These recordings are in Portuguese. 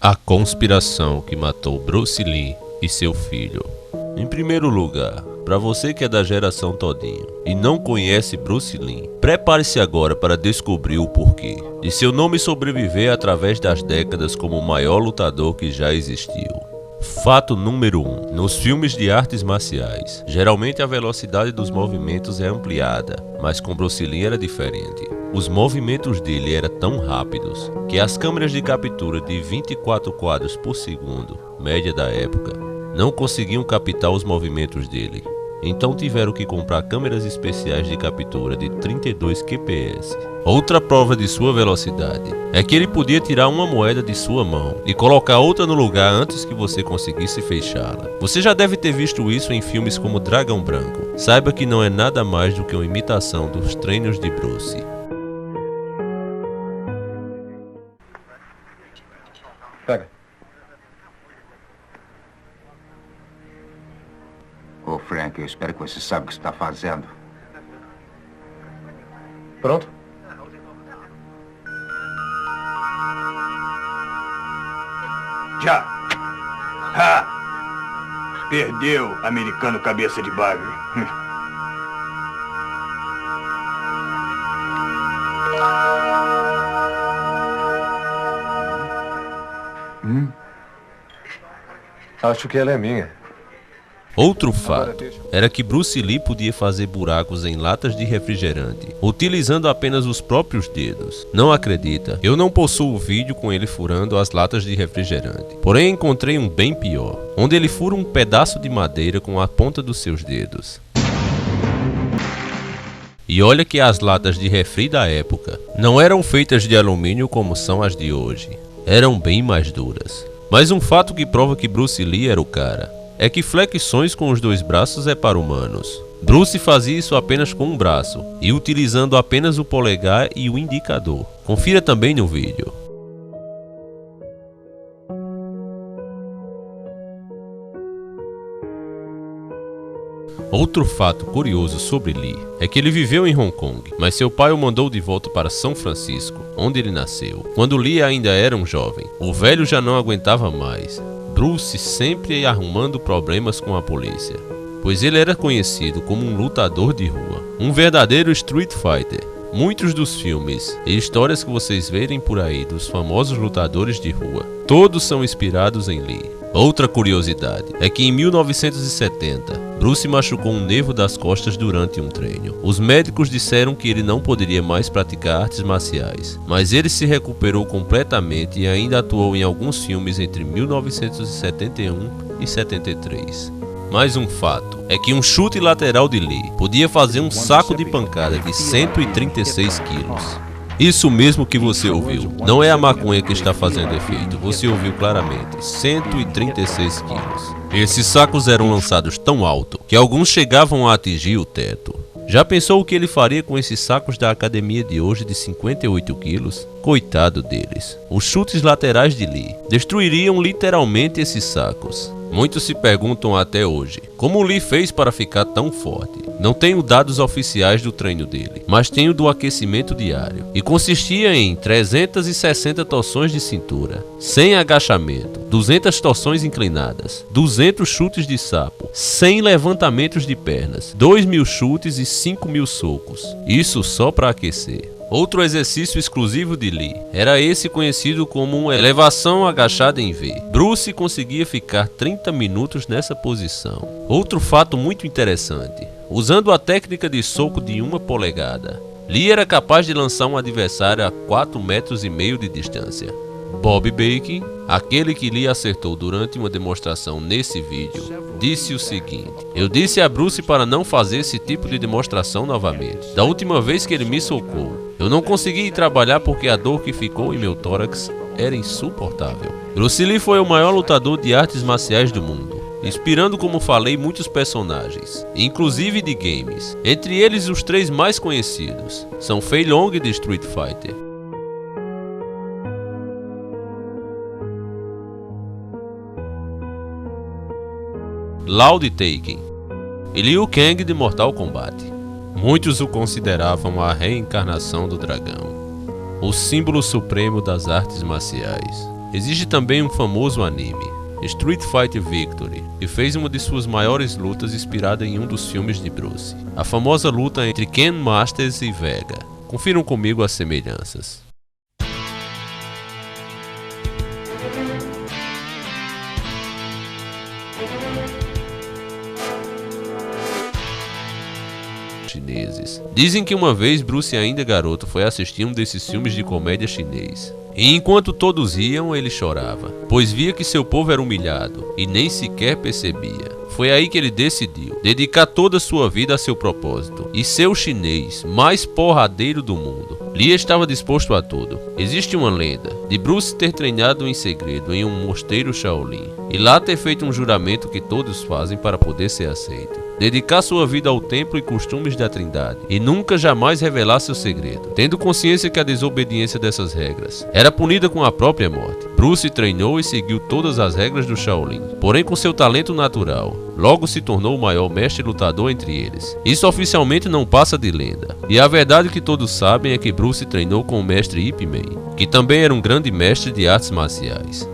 A conspiração que matou Bruce Lee e seu filho. Em primeiro lugar, para você que é da geração todinho e não conhece Bruce Lee, prepare-se agora para descobrir o porquê de seu nome sobreviver através das décadas como o maior lutador que já existiu. Fato número 1. Nos filmes de artes marciais, geralmente a velocidade dos movimentos é ampliada, mas com Bruce Lee era diferente. Os movimentos dele eram tão rápidos que as câmeras de captura de 24 quadros por segundo, média da época, não conseguiam captar os movimentos dele. Então tiveram que comprar câmeras especiais de captura de 32 kps. Outra prova de sua velocidade é que ele podia tirar uma moeda de sua mão e colocar outra no lugar antes que você conseguisse fechá-la. Você já deve ter visto isso em filmes como Dragão Branco. Saiba que não é nada mais do que uma imitação dos treinos de Bruce. Pega. Ô, Frank, eu espero que você saiba o que você está fazendo. Pronto? Já. Ha! Perdeu, americano cabeça de bagre. Acho que ela é minha. Outro fato era que Bruce Lee podia fazer buracos em latas de refrigerante, utilizando apenas os próprios dedos. Não acredita? Eu não possuo vídeo com ele furando as latas de refrigerante. Porém encontrei um bem pior, onde ele fura um pedaço de madeira com a ponta dos seus dedos. E olha que as latas de refri da época não eram feitas de alumínio como são as de hoje. Eram bem mais duras. Mas um fato que prova que Bruce Lee era o cara é que flexões com os dois braços é para humanos. Bruce fazia isso apenas com um braço e utilizando apenas o polegar e o indicador. Confira também no vídeo. Outro fato curioso sobre Lee é que ele viveu em Hong Kong, mas seu pai o mandou de volta para São Francisco, onde ele nasceu. Quando Lee ainda era um jovem, o velho já não aguentava mais. Bruce sempre arrumando problemas com a polícia, pois ele era conhecido como um lutador de rua, um verdadeiro Street Fighter. Muitos dos filmes e histórias que vocês verem por aí dos famosos lutadores de rua, todos são inspirados em Lee. Outra curiosidade é que em 1970, Bruce machucou um nervo das costas durante um treino. Os médicos disseram que ele não poderia mais praticar artes marciais, mas ele se recuperou completamente e ainda atuou em alguns filmes entre 1971 e 73. Mais um fato é que um chute lateral de Lee podia fazer um saco de pancada de 136 quilos. Isso mesmo que você ouviu, não é a maconha que está fazendo efeito, você ouviu claramente, 136 quilos. Esses sacos eram lançados tão alto que alguns chegavam a atingir o teto. Já pensou o que ele faria com esses sacos da academia de hoje de 58 quilos? Coitado deles. Os chutes laterais de Lee destruiriam literalmente esses sacos. Muitos se perguntam até hoje, como Lee fez para ficar tão forte? Não tenho dados oficiais do treino dele, mas tenho do aquecimento diário. E consistia em 360 torções de cintura, 100 agachamento, 200 torções inclinadas, 200 chutes de sapo, 100 levantamentos de pernas, 2.000 chutes e 5.000 socos. Isso só para aquecer. Outro exercício exclusivo de Lee era esse conhecido como uma elevação agachada em V. Bruce conseguia ficar 30 minutos nessa posição. Outro fato muito interessante, usando a técnica de soco de 1 polegada, Lee era capaz de lançar um adversário a 4,5 metros de distância. Bob Bacon, aquele que Lee acertou durante uma demonstração nesse vídeo, disse o seguinte: eu disse a Bruce para não fazer esse tipo de demonstração novamente. Da última vez que ele me socou, eu não consegui ir trabalhar porque a dor que ficou em meu tórax era insuportável. Bruce Lee foi o maior lutador de artes marciais do mundo, inspirando, como falei, muitos personagens, inclusive de games. Entre eles, os 3 mais conhecidos são Fei Long de Street Fighter, Lau de Tekken e Liu Kang de Mortal Kombat. Muitos o consideravam a reencarnação do dragão, o símbolo supremo das artes marciais. Existe também um famoso anime, Street Fighter Victory, que fez uma de suas maiores lutas inspirada em um dos filmes de Bruce, a famosa luta entre Ken Masters e Vega. Confiram comigo as semelhanças. Chineses. Dizem que uma vez Bruce, ainda garoto, foi assistir um desses filmes de comédia chinês. E enquanto todos riam, ele chorava, pois via que seu povo era humilhado e nem sequer percebia. Foi aí que ele decidiu dedicar toda a sua vida a seu propósito e ser o chinês mais porradeiro do mundo. Lee estava disposto a tudo. Existe uma lenda de Bruce ter treinado em segredo em um mosteiro Shaolin e lá ter feito um juramento que todos fazem para poder ser aceito. Dedicar sua vida ao templo e costumes da Trindade e nunca jamais revelar seu segredo, tendo consciência que a desobediência dessas regras era punida com a própria morte. Bruce treinou e seguiu todas as regras do Shaolin, porém com seu talento natural, logo se tornou o maior mestre lutador entre eles. Isso oficialmente não passa de lenda, e a verdade que todos sabem é que Bruce treinou com o mestre Ip Man, que também era um grande mestre de artes marciais.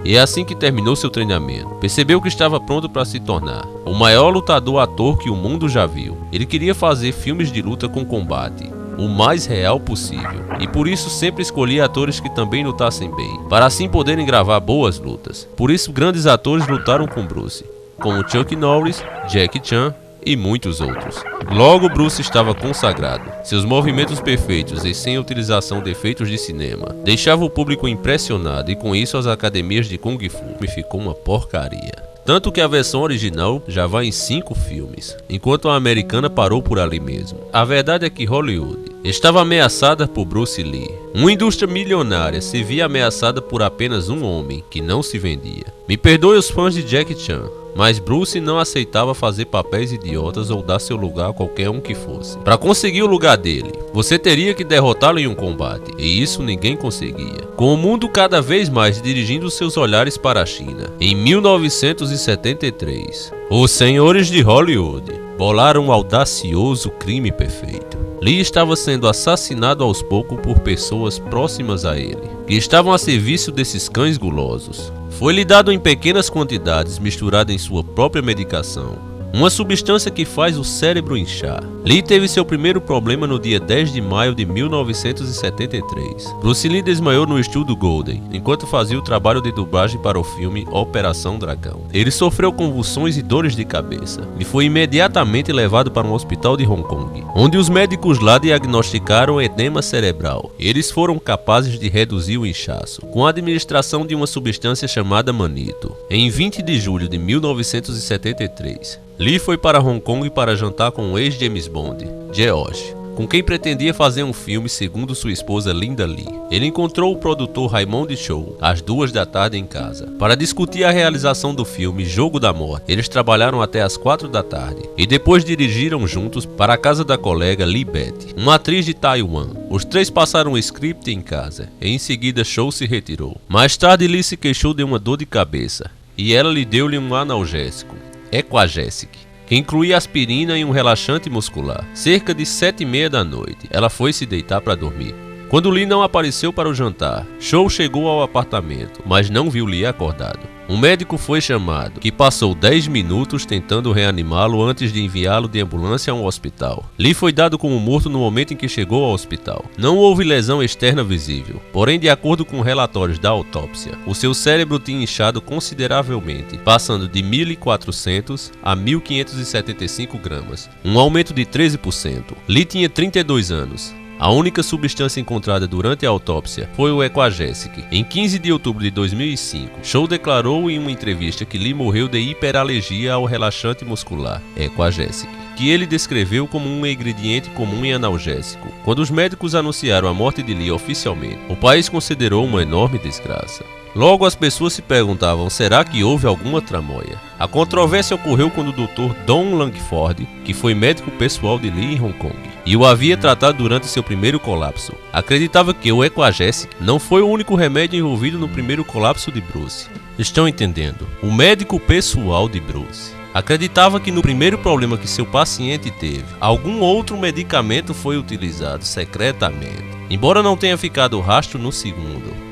E é assim que terminou seu treinamento. Percebeu que estava pronto para se tornar o maior lutador ator que o mundo já viu. Ele queria fazer filmes de luta com combate, o mais real possível, e por isso sempre escolhia atores que também lutassem bem, para assim poderem gravar boas lutas. Por isso grandes atores lutaram com Bruce, como Chuck Norris, Jackie Chan e muitos outros. Logo Bruce estava consagrado. Seus movimentos perfeitos e sem utilização de efeitos de cinema deixavam o público impressionado, e com isso as academias de Kung Fu ficou uma porcaria. Tanto que a versão original já vai em 5 filmes, enquanto a americana parou por ali mesmo. A verdade é que Hollywood estava ameaçada por Bruce Lee. Uma indústria milionária se via ameaçada por apenas um homem que não se vendia. Me perdoe os fãs de Jackie Chan, mas Bruce não aceitava fazer papéis idiotas ou dar seu lugar a qualquer um que fosse. Para conseguir o lugar dele, você teria que derrotá-lo em um combate, e isso ninguém conseguia. Com o mundo cada vez mais dirigindo seus olhares para a China, em 1973, os senhores de Hollywood bolaram um audacioso crime perfeito. Lee estava sendo assassinado aos poucos por pessoas próximas a ele, que estavam a serviço desses cães gulosos. Foi-lhe dado em pequenas quantidades, misturado em sua própria medicação, uma substância que faz o cérebro inchar. Lee teve seu primeiro problema no dia 10 de maio de 1973. Bruce Lee desmaiou no estúdio Golden, enquanto fazia o trabalho de dublagem para o filme Operação Dragão. Ele sofreu convulsões e dores de cabeça, e foi imediatamente levado para um hospital de Hong Kong, onde os médicos lá diagnosticaram edema cerebral. Eles foram capazes de reduzir o inchaço, com a administração de uma substância chamada manito. Em 20 de julho de 1973, Lee foi para Hong Kong para jantar com o ex-James Bond, George, com quem pretendia fazer um filme segundo sua esposa Linda Lee. Ele encontrou o produtor Raymond Chow às 2 da tarde em casa, para discutir a realização do filme Jogo da Morte. Eles trabalharam até às 4 da tarde, e depois dirigiram juntos para a casa da colega Lee Betty, uma atriz de Taiwan. Os três passaram o script em casa, e em seguida Chow se retirou. Mais tarde Lee se queixou de uma dor de cabeça, e ela lhe deu-lhe um analgésico, Equagesic, que incluía aspirina e um relaxante muscular. Cerca de 7h30 da noite, ela foi se deitar para dormir. Quando Lee não apareceu para o jantar, Chow chegou ao apartamento, mas não viu Lee acordado. Um médico foi chamado, que passou 10 minutos tentando reanimá-lo antes de enviá-lo de ambulância a um hospital. Lee foi dado como morto no momento em que chegou ao hospital. Não houve lesão externa visível, porém, de acordo com relatórios da autópsia, o seu cérebro tinha inchado consideravelmente, passando de 1.400 a 1.575 gramas, um aumento de 13%. Lee tinha 32 anos. A única substância encontrada durante a autópsia foi o Equagesic. Em 15 de outubro de 2005, Chow declarou em uma entrevista que Lee morreu de hiperalergia ao relaxante muscular, Equagesic, que ele descreveu como um ingrediente comum em analgésico. Quando os médicos anunciaram a morte de Lee oficialmente, o país considerou uma enorme desgraça. Logo as pessoas se perguntavam, será que houve alguma tramóia? A controvérsia ocorreu quando o Dr. Don Langford, que foi médico pessoal de Lee em Hong Kong, e o havia tratado durante seu primeiro colapso, acreditava que o Equagesic não foi o único remédio envolvido no primeiro colapso de Bruce. Estão entendendo? O médico pessoal de Bruce acreditava que no primeiro problema que seu paciente teve, algum outro medicamento foi utilizado secretamente, embora não tenha ficado rastro no segundo.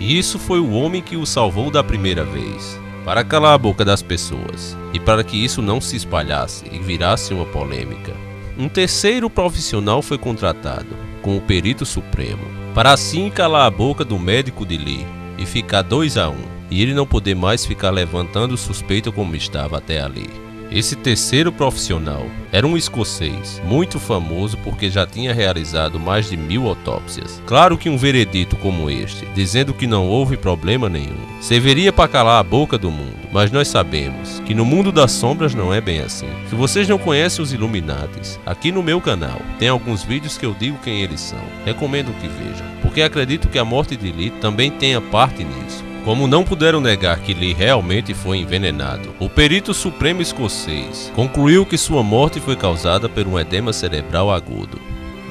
E isso foi o homem que o salvou da primeira vez. Para calar a boca das pessoas, e para que isso não se espalhasse e virasse uma polêmica, um terceiro profissional foi contratado, com o perito supremo, para assim calar a boca do médico de Lee e ficar 2-1, e ele não poder mais ficar levantando suspeita como estava até ali. Esse terceiro profissional era um escocês, muito famoso porque já tinha realizado mais de 1000 autópsias. Claro que um veredito como este, dizendo que não houve problema nenhum, serviria para calar a boca do mundo, mas nós sabemos que no mundo das sombras não é bem assim. Se vocês não conhecem os Illuminatis, aqui no meu canal tem alguns vídeos que eu digo quem eles são. Recomendo que vejam, porque acredito que a morte de Lee também tenha parte nisso. Como não puderam negar que Lee realmente foi envenenado, o perito supremo escocês concluiu que sua morte foi causada por um edema cerebral agudo,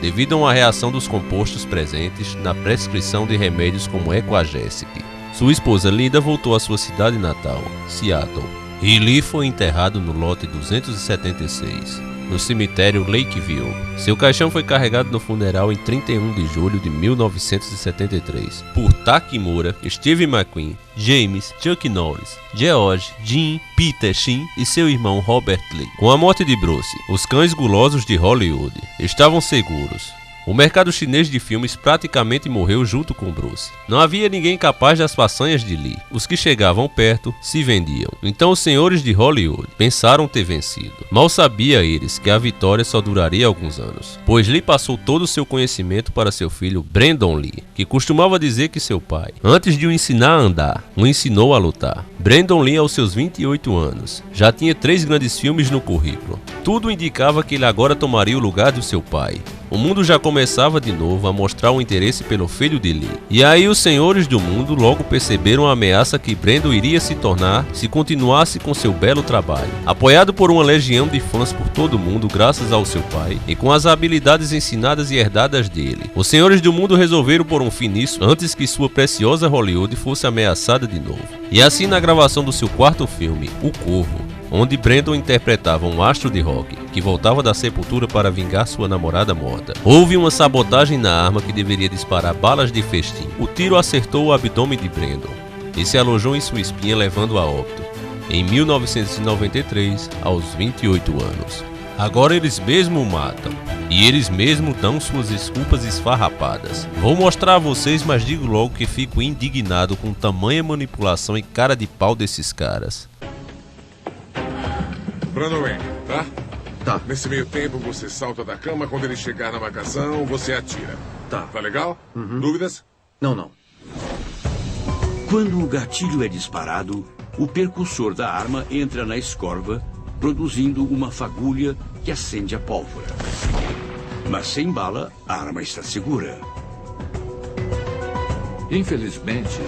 devido a uma reação dos compostos presentes na prescrição de remédios como Equagesic. Sua esposa Linda voltou à sua cidade natal, Seattle, e Lee foi enterrado no lote 276. No cemitério Lakeview. Seu caixão foi carregado no funeral em 31 de julho de 1973 por Takimura, Steve McQueen, James, Chuck Norris, George, Jim, Peter Sheen e seu irmão Robert Lee. Com a morte de Bruce, os cães gulosos de Hollywood estavam seguros. O mercado chinês de filmes praticamente morreu junto com Bruce. Não havia ninguém capaz das façanhas de Lee. Os que chegavam perto se vendiam. Então os senhores de Hollywood pensaram ter vencido. Mal sabia eles que a vitória só duraria alguns anos, pois Lee passou todo o seu conhecimento para seu filho Brandon Lee, que costumava dizer que seu pai, antes de o ensinar a andar, o ensinou a lutar. Brandon Lee, aos seus 28 anos, já tinha 3 grandes filmes no currículo. Tudo indicava que ele agora tomaria o lugar do seu pai. O mundo já começava de novo a mostrar um interesse pelo filho de Lee. E aí os senhores do mundo logo perceberam a ameaça que Brandon iria se tornar se continuasse com seu belo trabalho. Apoiado por uma legião de fãs por todo o mundo graças ao seu pai, e com as habilidades ensinadas e herdadas dele, os senhores do mundo resolveram pôr um fim nisso antes que sua preciosa Hollywood fosse ameaçada de novo. E assim, na gravação do seu quarto filme, O Corvo, onde Brandon interpretava um astro de rock que voltava da sepultura para vingar sua namorada morta, houve uma sabotagem na arma que deveria disparar balas de festim. O tiro acertou o abdômen de Brandon e se alojou em sua espinha, levando-o a óbito em 1993, aos 28 anos. Agora eles mesmo o matam, e eles mesmo dão suas desculpas esfarrapadas. Vou mostrar a vocês, mas digo logo que fico indignado com tamanha manipulação e cara de pau desses caras. Brandon Wayne, tá? Tá. Nesse meio tempo, você salta da cama. Quando ele chegar na marcação, você atira. Tá. Tá legal? Uhum. Dúvidas? Não. Quando o gatilho é disparado, o percussor da arma entra na escorva, produzindo uma fagulha que acende a pólvora. Mas sem bala, a arma está segura. Infelizmente,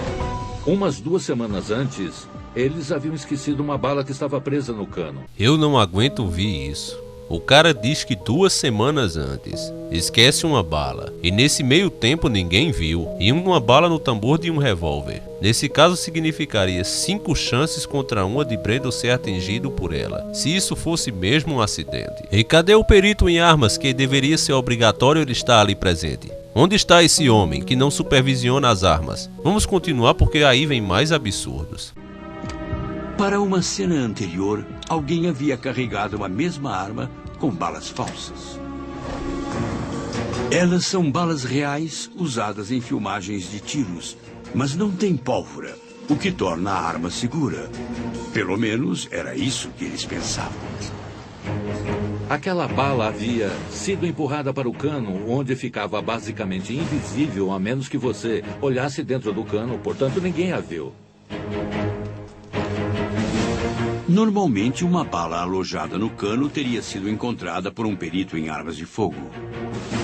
umas 2 semanas antes, eles haviam esquecido uma bala que estava presa no cano. Eu não aguento ouvir isso. O cara diz que 2 semanas antes esquece uma bala, e nesse meio tempo ninguém viu, e uma bala no tambor de um revólver. Nesse caso significaria 5 chances contra uma de Brandon ser atingido por ela, se isso fosse mesmo um acidente. E cadê o perito em armas que deveria ser obrigatório ele estar ali presente? Onde está esse homem que não supervisiona as armas? Vamos continuar porque aí vem mais absurdos. Para uma cena anterior, alguém havia carregado a mesma arma com balas falsas. Elas são balas reais usadas em filmagens de tiros, mas não têm pólvora, o que torna a arma segura. Pelo menos era isso que eles pensavam. Aquela bala havia sido empurrada para o cano, onde ficava basicamente invisível a menos que você olhasse dentro do cano, portanto ninguém a viu. Normalmente, uma bala alojada no cano teria sido encontrada por um perito em armas de fogo.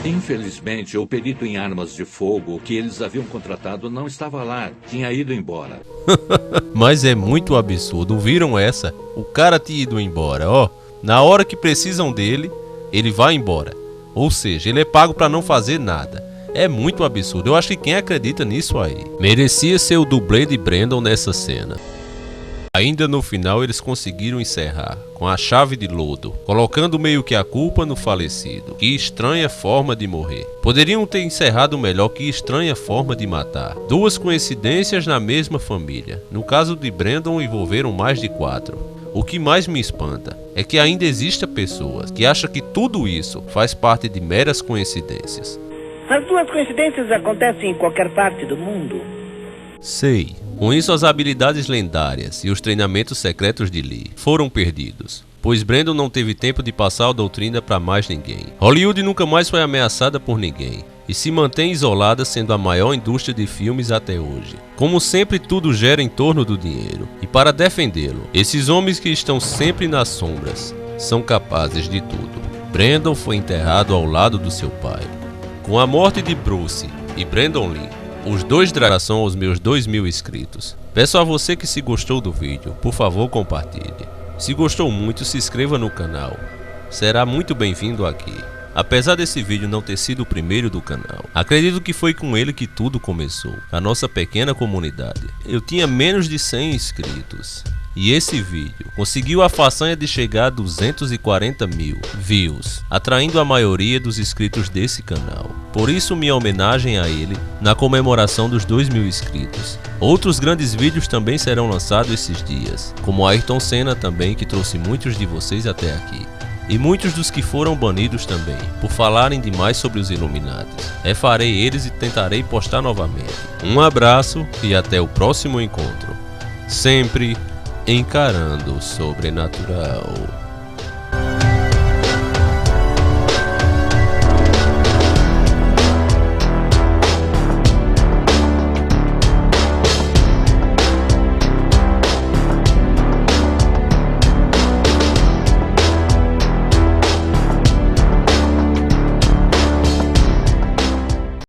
Infelizmente, o perito em armas de fogo que eles haviam contratado não estava lá, tinha ido embora. Mas é muito absurdo, viram essa? O cara tinha ido embora, ó. Na hora que precisam dele, ele vai embora. Ou seja, ele é pago para não fazer nada. É muito absurdo, eu acho que quem acredita nisso aí merecia ser o dublê de Brandon nessa cena. Ainda no final eles conseguiram encerrar com a chave de lodo, colocando meio que a culpa no falecido. Que estranha forma de morrer. Poderiam ter encerrado melhor. Que estranha forma de matar. Duas coincidências na mesma família. No caso de Brandon envolveram mais de 4. O que mais me espanta é que ainda existem pessoas que acham que tudo isso faz parte de meras coincidências. As duas coincidências acontecem em qualquer parte do mundo. Sei. Com isso, as habilidades lendárias e os treinamentos secretos de Lee foram perdidos, pois Brandon não teve tempo de passar a doutrina para mais ninguém. Hollywood nunca mais foi ameaçada por ninguém e se mantém isolada, sendo a maior indústria de filmes até hoje. Como sempre, tudo gira em torno do dinheiro. E para defendê-lo, esses homens que estão sempre nas sombras são capazes de tudo. Brandon foi enterrado ao lado do seu pai. Com a morte de Bruce e Brandon Lee, os dois darão aos meus 2.000 inscritos. Peço a você que, se gostou do vídeo, por favor compartilhe. Se gostou muito, se inscreva no canal. Será muito bem-vindo aqui. Apesar desse vídeo não ter sido o primeiro do canal, acredito que foi com ele que tudo começou, a nossa pequena comunidade. Eu tinha menos de 100 inscritos. E esse vídeo conseguiu a façanha de chegar a 240.000 views, atraindo a maioria dos inscritos desse canal. Por isso, minha homenagem a ele na comemoração dos 2.000 inscritos. Outros grandes vídeos também serão lançados esses dias, como Ayrton Senna também, que trouxe muitos de vocês até aqui. E muitos dos que foram banidos também, por falarem demais sobre os Illuminati. Refarei eles e tentarei postar novamente. Um abraço e até o próximo encontro. Sempre encarando o sobrenatural.